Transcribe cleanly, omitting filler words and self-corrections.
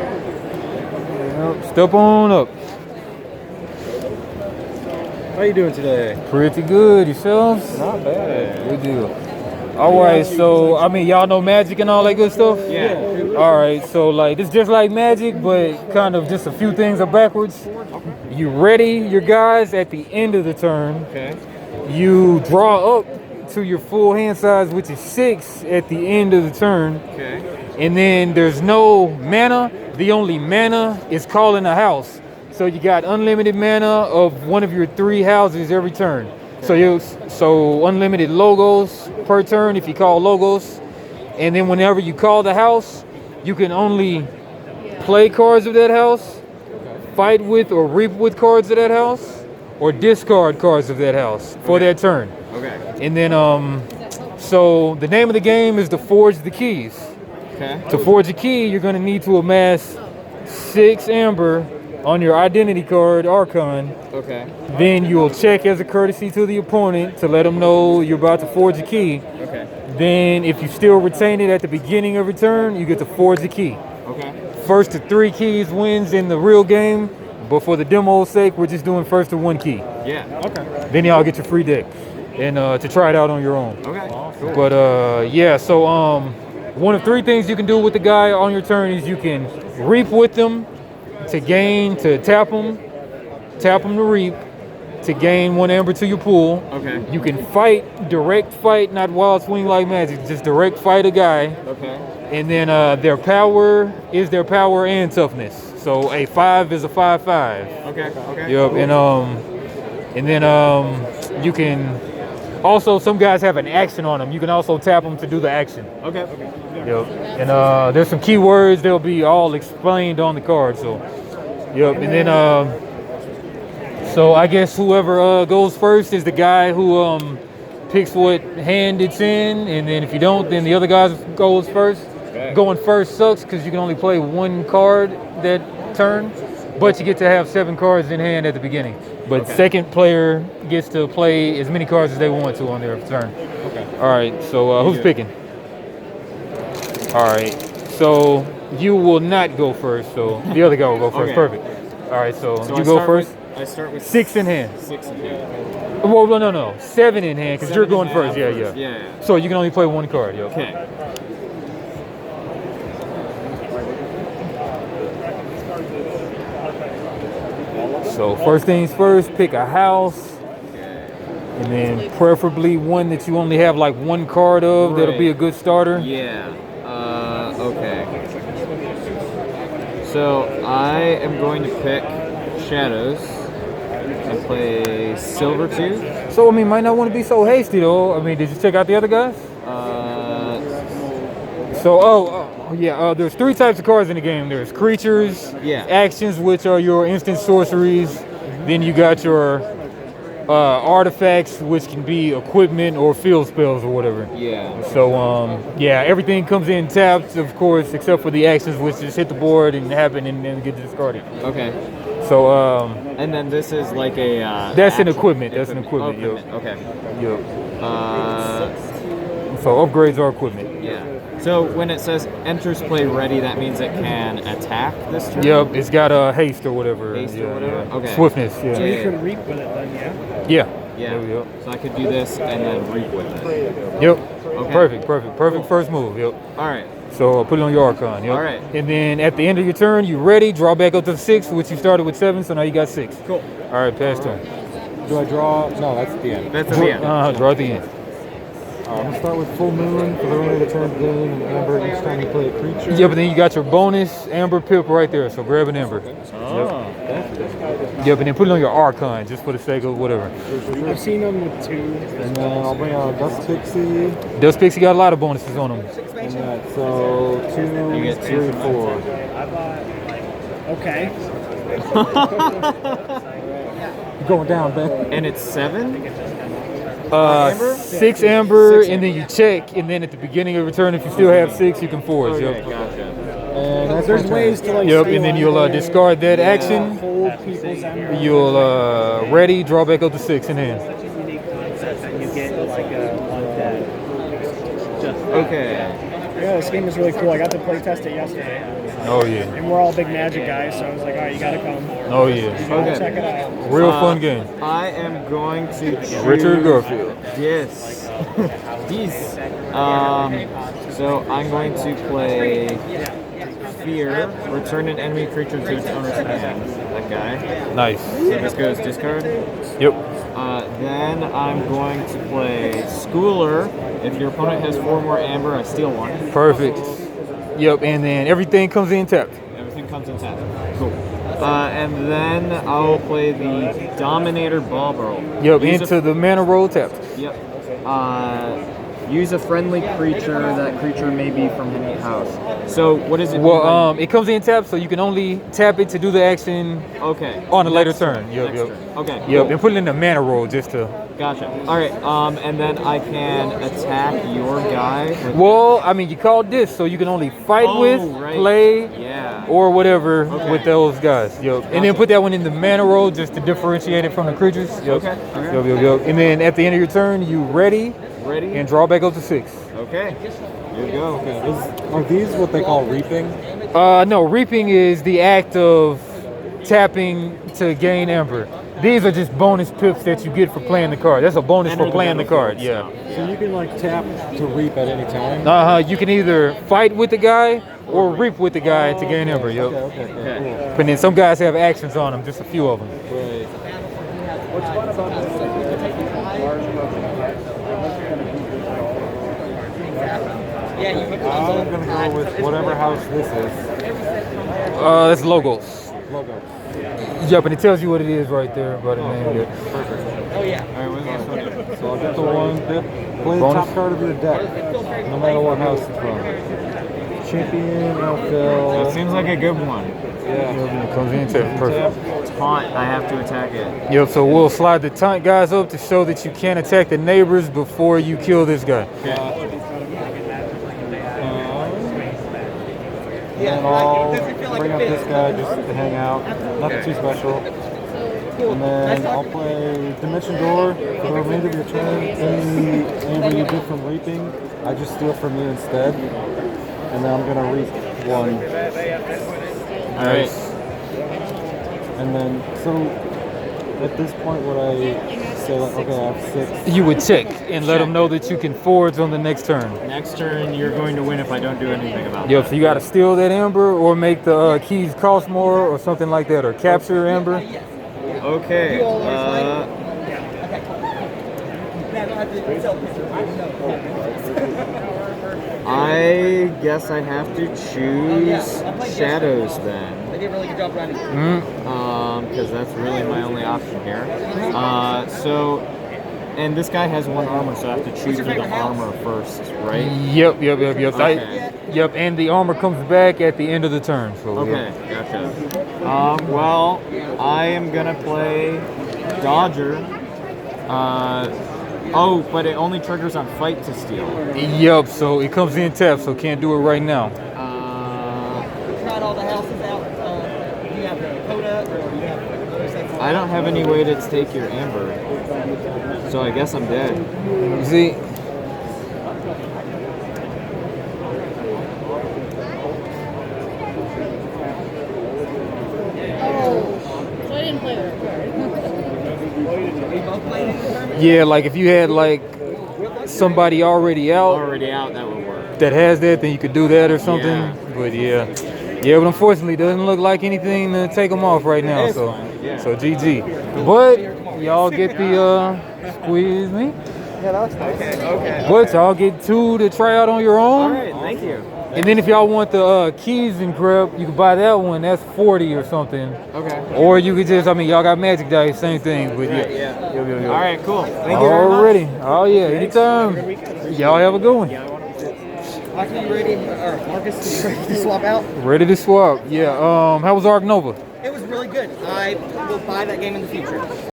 Yep, step on up. How you doing today? Pretty good. Yourselves? Not bad. Good deal. All right, so, I mean, y'all know Magic and all that good stuff? Yeah. All right, so, like, it's just like Magic, but kind of just a few things are backwards. You ready your guys at the end of the turn. Okay. You draw up to your full hand size, which is 6 at the end of the turn. Okay. And then there's no mana. The only mana is calling a house. So you got unlimited mana of one of your 3 houses every turn. So unlimited logos per turn if you call logos. And then whenever you call the house, you can only play cards of that house, fight with or reap with cards of that house, or discard cards of that house for that turn. Okay. And then so the name of the game is to forge the keys. Okay. To forge a key, you're going to need to amass 6 amber on your identity card, Archon. Okay. Then you'll check as a courtesy to the opponent to let them know you're about to forge a key. Okay. Then if you still retain it at the beginning of your turn, you get to forge a key. Okay. First to 3 keys wins in the real game, but for the demo's sake, we're just doing first to 1 key. Yeah. Okay. Then y'all get your free deck and to try it out on your own. Okay. Cool. But yeah, so one of 3 things you can do with the guy on your turn is you can reap with them to tap them to reap, to gain 1 amber to your pool. Okay. You can direct fight, not wild swing like Magic, just direct fight a guy. Okay. And then their power is their power and toughness. So a 5 is a 5/5. Okay. Okay. Yep. And then you can also, some guys have an action on them. You can also tap them to do the action. Okay. Yep. And there's some keywords. They'll be all explained on the card. So, yep. And then so I guess whoever goes first is the guy who picks what hand it's in, and then if you don't, then the other guy goes first. Okay. Going first sucks because you can only play 1 card that turn, but you get to have 7 cards in hand at the beginning. But second player gets to play as many cards as they want to on their turn. Okay. All right, so who's picking? All right, so you will not go first, so the other guy will go first. Okay. Perfect. All right, so you I go start first. I start with 6 in hand. 6 in hand. Well, no, 7 in hand because you're 7 in going hand first. Yeah. Yeah. So you can only play 1 card. Yo. Okay. So first things first, pick a house, and then preferably one that you only have like 1 card of. That'll be a good starter. Yeah. Okay. So I am going to pick Shadows and play Silver 2. So I mean, might not want to be so hasty though. I mean, did you check out the other guys? So there's 3 types of cards in the game. There's creatures, actions, which are your instant sorceries. Then you got your artifacts, which can be equipment or field spells or whatever. Yeah. So everything comes in tapped, of course, except for the actions, which just hit the board and happen and then get discarded. Okay. So and then this is like a that's an equipment. That's an equipment. Yep. Okay. Yep. So upgrades are equipment. Yeah. So when it says enters play ready, that means it can attack this turn? Yep, it's got a haste or whatever. Haste or whatever? Yeah. Okay. Swiftness, yeah. So you could reap with it then, Yeah. Yeah. There we go. So I could do this and then reap with it. Yep. Okay. Perfect first move. Yep. All right. So put it on your Archon. Yep. All right. And then at the end of your turn, you ready, draw back up to 6, which you started with 7, so now you got 6. Cool. All right, pass turn. Do I draw? No, that's at the end. That's at the end. Draw at the end. I'm going to start with Full Moon for the remainder of the turn game, and Amber each time you play a creature. Yeah, but then you got your bonus Amber Pip right there, so grab an Amber. Yep, and then put it on your Archon, just for the sake of whatever. I've seen them with 2. And then I'll bring out Dust Pixie. Dust Pixie got a lot of bonuses on them. And so 2, You get 3, 4. Okay. You're going down, Ben. And it's 7? 6 Amber, and then you check, and then at the beginning of your turn, if you still have 6, you can forge. Okay, Yep. gotcha. And that's There's my turn. ways to like. Yep, and then you'll discard that action. hold people's amber. You'll ready, draw back up to 6 in hand. Such a unique concept, and you get like a one that just. Okay. Yeah, this game is really cool. I got to play test it yesterday. Oh yeah. And we're all big Magic guys, so I was like, all right, you gotta come. Oh yeah. Okay. Check it out. Real fun game. I am going to choose Richard Garfield. Yes. These. So I'm going to play Fear. Return an enemy creature to its owner's hand. That guy. Nice. So this goes discard. Yep. Then I'm going to play Schooler. If your opponent has 4 more amber, I steal 1. Perfect. Yep. And then everything comes in tapped. Everything comes in tapped. Cool. And then I'll play the Dominator Bobble. Yep. Into the mana roll tapped. Yep. Use a friendly creature. That creature may be from any house. So what is it? Well, it comes in tapped, so you can only tap it to do the action. Okay. On a later turn. Yep. Next Yep. turn. Okay. Yep. Cool. And put it in the mana roll just to. Gotcha. All right. And then I can attack your guy. Well, I mean, you called this, so you can only fight with, right. play, Yeah. or whatever Okay. with those guys. Yep. And then put that one in the mana roll just to differentiate it from the creatures. Yep. Okay. Yep. Yep. And then at the end of your turn, you ready Ready? and draw back up to 6. Okay. Here we go. Okay, are these what they call reaping? No, reaping is the act of tapping to gain amber. These are just bonus pips that you get for playing the card. That's a bonus Enter for the playing the card. battlefield Yeah. So you can like tap to reap at any time? You can either fight with the guy or reap with the guy to gain amber. Yep. Okay, cool. But then some guys have actions on them, just a few of them. Right. I'm gonna go with whatever house this is. That's logos. Logo. Yep, and it tells you what it is right there by the name. Yep. Perfect. All right. What's this one? So I'll get the one that play the Bonus. top card of your deck, no matter what house it's from. Champion, That Elfil. seems like a good one. Yeah. It comes in tap. Perfect. Taunt. I have to attack it. Yep, so we'll slide the taunt guys up to show that you can attack the neighbors before you kill this guy. And I'll bring up this guy just to hang out. Nothing too special. And then I'll play Dimension Door for the remainder of your turn. Any amber you get from reaping, I just steal from you instead. And then I'm gonna reap 1. Alright. And then, so at this point, would I say like, okay, I have 6? You would check and let them know that you can forge on the next turn. Next turn, you're going to win if I don't do anything about Yep, that. so you got to steal that amber or make the keys cost more or something like that, or capture amber. Okay. I guess I have to choose Shadows then. Because that's really my only option here. And this guy has 1 armor, so I have to choose for the armor first, right? Yep. Okay. Yep, and the armor comes back at the end of the turn. So, Okay, gotcha. Well, I am gonna play Dodger. But it only triggers on fight to steal. Yep, so it comes in tap, so can't do it right now. Tried all the houses out. You have Dakota or you have I don't have any way to take your amber, so I guess I'm dead. You see? So I didn't play that card. Yeah, like if you had like somebody already out Already out, that would work. that has that, then you could do that or something. Yeah. But but unfortunately, it doesn't look like anything to take them off right now. It's So, fine, yeah. so GG. But y'all get the squeeze me. Okay. But y'all get 2 to try out on your All own. right, thank you. And then if y'all want the keys and grab, you can buy that one. That's 40 or something. Okay. Or you could just, y'all got magic dice, same thing. But Right, yeah. yeah. All right, cool. Thank you very much. Already. Oh yeah, anytime. Y'all have a good one. Marcus, you ready? Or Marcus, you ready to swap out? Ready to swap. Yeah. How was Arc Nova? It was really good. I will buy that game in the future.